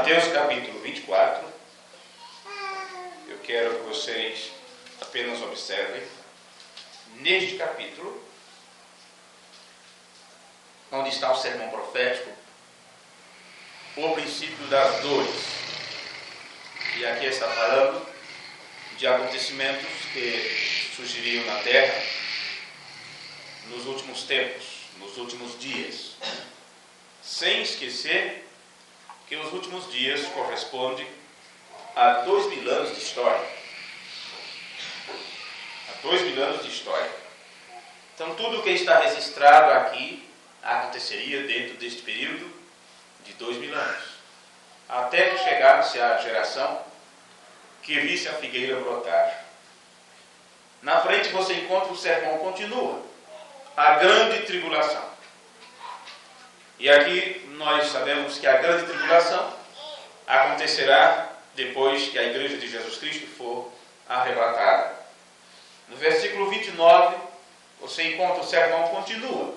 Mateus capítulo 24. Eu quero que vocês apenas observem neste capítulo, onde está o sermão profético, o princípio das dores. E aqui está falando de acontecimentos que surgiriam na terra nos últimos tempos, nos últimos dias, sem esquecer que os últimos dias correspondem a 2000 anos de história. A 2000 anos de história. Então tudo o que está registrado aqui aconteceria dentro deste período de 2000 anos, até que chegasse a geração que visse a figueira brotar. Na frente você encontra o sermão continua, a grande tribulação. E aqui nós sabemos que a grande tribulação acontecerá depois que a igreja de Jesus Cristo for arrebatada. No versículo 29, você encontra o sermão continua,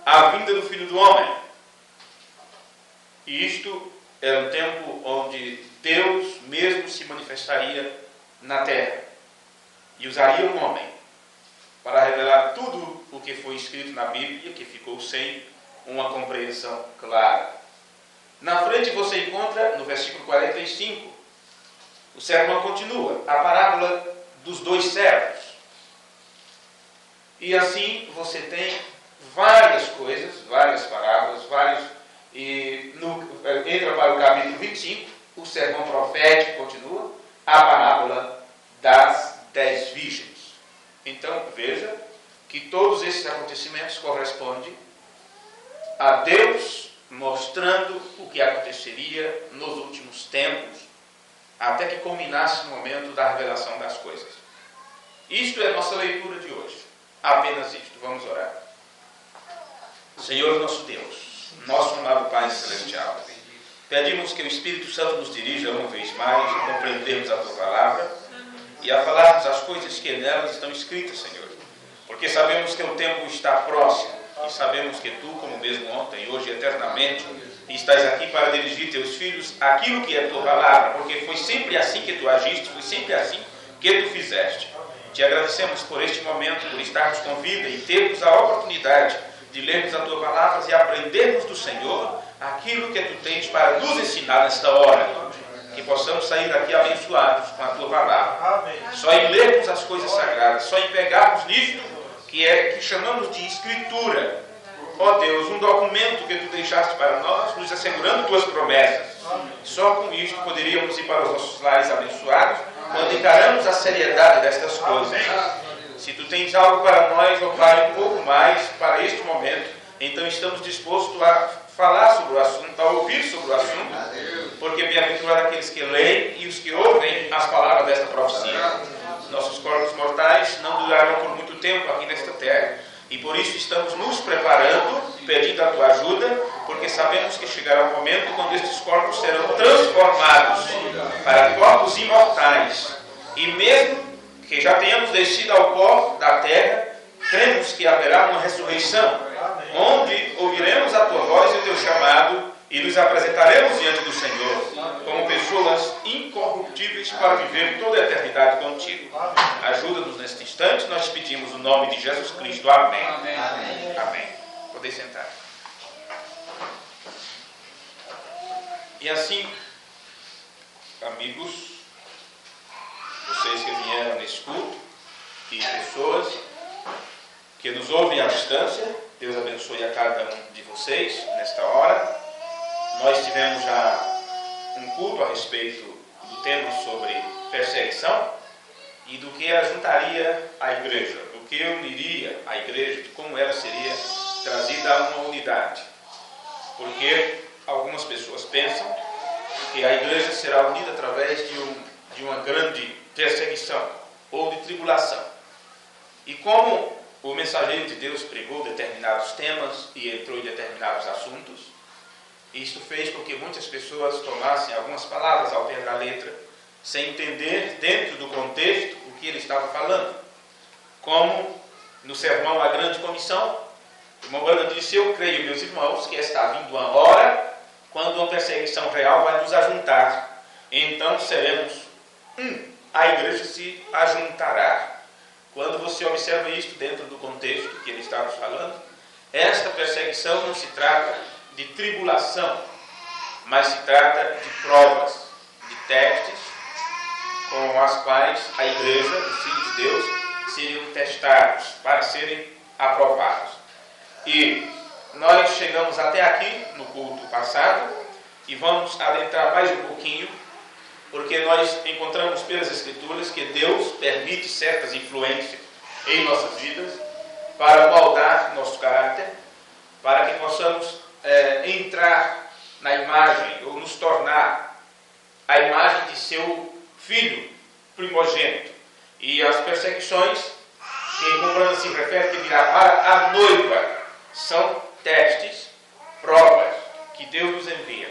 a vinda do Filho do Homem. E isto era um tempo onde Deus mesmo se manifestaria na terra e usaria um homem para revelar tudo o que foi escrito na Bíblia, que ficou sem uma compreensão clara. Na frente você encontra, no versículo 45, o sermão continua, a parábola dos dois servos. E assim você tem várias coisas, várias parábolas, e entra para o capítulo 25, o sermão profético continua, a parábola das 10 virgens. Então veja que todos esses acontecimentos correspondem a Deus mostrando o que aconteceria nos últimos tempos, até que culminasse o momento da revelação das coisas. Isto é a nossa leitura de hoje. Apenas isto. Vamos orar. Senhor nosso Deus, nosso amado Pai Celestial, pedimos que o Espírito Santo nos dirija uma vez mais a compreendermos a Tua Palavra e a falarmos as coisas que nelas estão escritas, Senhor. Porque sabemos que o tempo está próximo e sabemos que Tu, como mesmo ontem, hoje e eternamente, estás aqui para dirigir Teus filhos aquilo que é Tua Palavra, porque foi sempre assim que Tu agiste, foi sempre assim que Tu fizeste. Te agradecemos por este momento, por estarmos com vida e termos a oportunidade de lermos a Tua Palavra e aprendermos do Senhor aquilo que Tu tens para nos ensinar nesta hora. Que possamos sair daqui abençoados com a Tua Palavra. Amém. Só em lermos as coisas sagradas, só em pegarmos nisto que chamamos de Escritura. Ó Deus, um documento que Tu deixaste para nós, nos assegurando Tuas promessas. Só com isto poderíamos ir para os nossos lares abençoados, quando encaramos a seriedade destas coisas. Se Tu tens algo para nós, ó Pai, um pouco mais para este momento, então estamos dispostos a falar sobre o assunto, a ouvir sobre o assunto, porque bem-aventurado aqueles que leem e os que ouvem as palavras desta profecia. Nossos corpos mortais não durarão por muito tempo aqui nesta terra, e por isso estamos nos preparando, pedindo a Tua ajuda, porque sabemos que chegará o momento quando estes corpos serão transformados para corpos imortais. E mesmo que já tenhamos descido ao pó da terra, cremos que haverá uma ressurreição, onde ouviremos a Tua voz e o Teu chamado e nos apresentaremos diante do Senhor como pessoas incorruptíveis para viver toda a eternidade contigo. Ajuda-nos neste instante, nós pedimos o nome de Jesus Cristo. Amém. Amém. Amém. Podem sentar. E assim, amigos, vocês que vieram nesse culto e pessoas que nos ouvem à distância, Deus abençoe a cada um de vocês nesta hora. Nós tivemos já um culto a respeito do tema sobre perseguição e do que ajuntaria a igreja, do que uniria a igreja, de como ela seria trazida a uma unidade. Porque algumas pessoas pensam que a igreja será unida através de uma grande perseguição ou de tribulação. E como o mensageiro de Deus pregou determinados temas e entrou em determinados assuntos, isto fez com que muitas pessoas tomassem algumas palavras ao pé da letra, sem entender dentro do contexto o que ele estava falando. Como no sermão A Grande Comissão, o irmão Branham disse: eu creio, meus irmãos, que está vindo uma hora quando uma perseguição perseguição real vai nos ajuntar. Então seremos a igreja se ajuntará. Quando você observa isto dentro do contexto que ele está nos falando, esta perseguição não se trata de tribulação, mas se trata de provas, de testes com as quais a igreja, os filhos de Deus, seriam testados para serem aprovados. E nós chegamos até aqui no culto passado e vamos adentrar mais um pouquinho, porque nós encontramos pelas Escrituras que Deus permite certas influências em nossas vidas para moldar nosso caráter, para que possamos entrar na imagem, ou nos tornar a imagem de seu filho primogênito. E as perseguições, que como Branda se refere, que virá para a noiva, são testes, provas que Deus nos envia.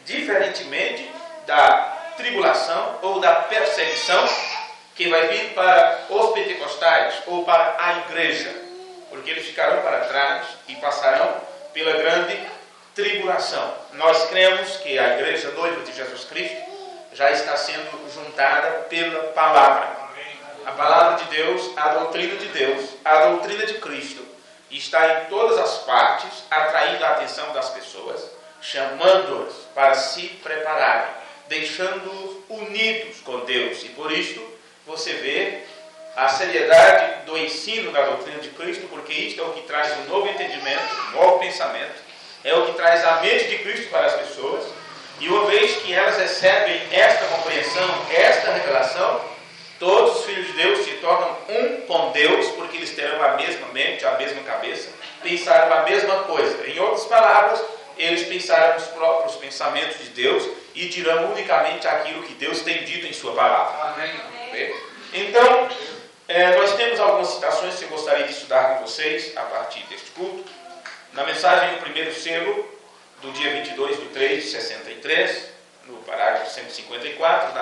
Diferentemente da tribulação ou da perseguição que vai vir para os pentecostais ou para a igreja, porque eles ficarão para trás e passarão pela grande tribulação. Nós cremos que a igreja noiva de Jesus Cristo já está sendo juntada pela palavra. A palavra de Deus, a doutrina de Deus, a doutrina de Cristo está em todas as partes, atraindo a atenção das pessoas, chamando-as para se prepararem, deixando-os unidos com Deus. E por isso você vê a seriedade do ensino da doutrina de Cristo, porque isto é o que traz um novo entendimento, um novo pensamento, é o que traz a mente de Cristo para as pessoas. E uma vez que elas recebem esta compreensão, esta revelação, todos os filhos de Deus se tornam um com Deus, porque eles terão a mesma mente, a mesma cabeça, pensarão a mesma coisa. Em outras palavras, eles pensarão os próprios pensamentos de Deus e dirão unicamente aquilo que Deus tem dito em sua palavra. Amém. Então, nós temos algumas citações que eu gostaria de estudar com vocês a partir deste culto. Na mensagem do primeiro selo, do dia 22/3/63, no parágrafo 154,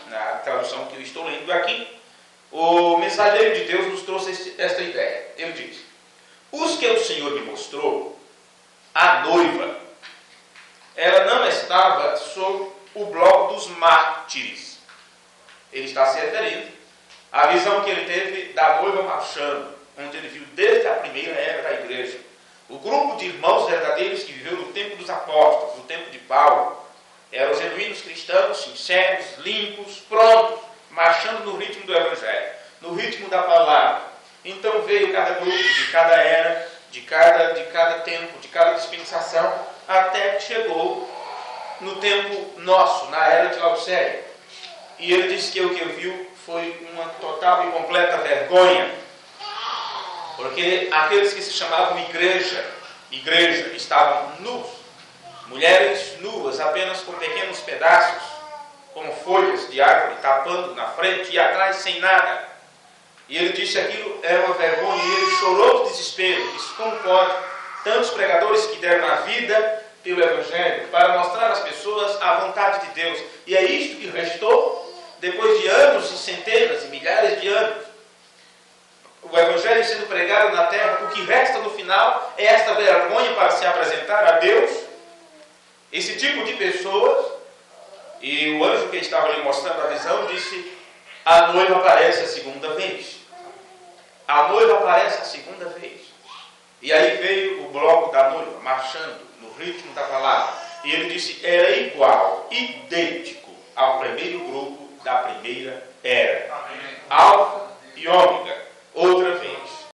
na tradução que eu estou lendo aqui, o mensageiro de Deus nos trouxe esta ideia. Ele diz: os que o Senhor me mostrou, a noiva, ela não estava sob o bloco dos mártires. Ele está se referindo à visão que ele teve da noiva marchando, onde ele viu desde a primeira era da igreja o grupo de irmãos verdadeiros que viveu no tempo dos apóstolos, no tempo de Paulo. Eram genuínos cristãos, sinceros, limpos, prontos, marchando no ritmo do Evangelho, no ritmo da palavra. Então veio cada grupo, de cada era, de cada tempo, de cada dispensação, até que chegou no tempo nosso, na era de Laodiceia. E ele disse que o que viu foi uma total e completa vergonha, porque aqueles que se chamavam igreja, estavam nus, mulheres nuas, apenas com pequenos pedaços, como folhas de árvore, tapando na frente e atrás sem nada. E ele disse aquilo era uma vergonha, e ele chorou de desespero. Disse: como pode tantos pregadores que deram a vida pelo Evangelho para mostrar às pessoas a vontade de Deus? E é isto que restou depois de anos e centenas e milhares de anos. O Evangelho sendo pregado na terra, o que resta no final é esta vergonha para se apresentar a Deus. Esse tipo de pessoas, e o anjo que estava lhe mostrando a visão disse: a noiva aparece a segunda vez. A noiva aparece a segunda vez. E aí veio o bloco da noiva, marchando no ritmo da palavra. E ele disse: era igual, idêntico ao primeiro grupo da primeira era. Alfa e ômega, outra vez.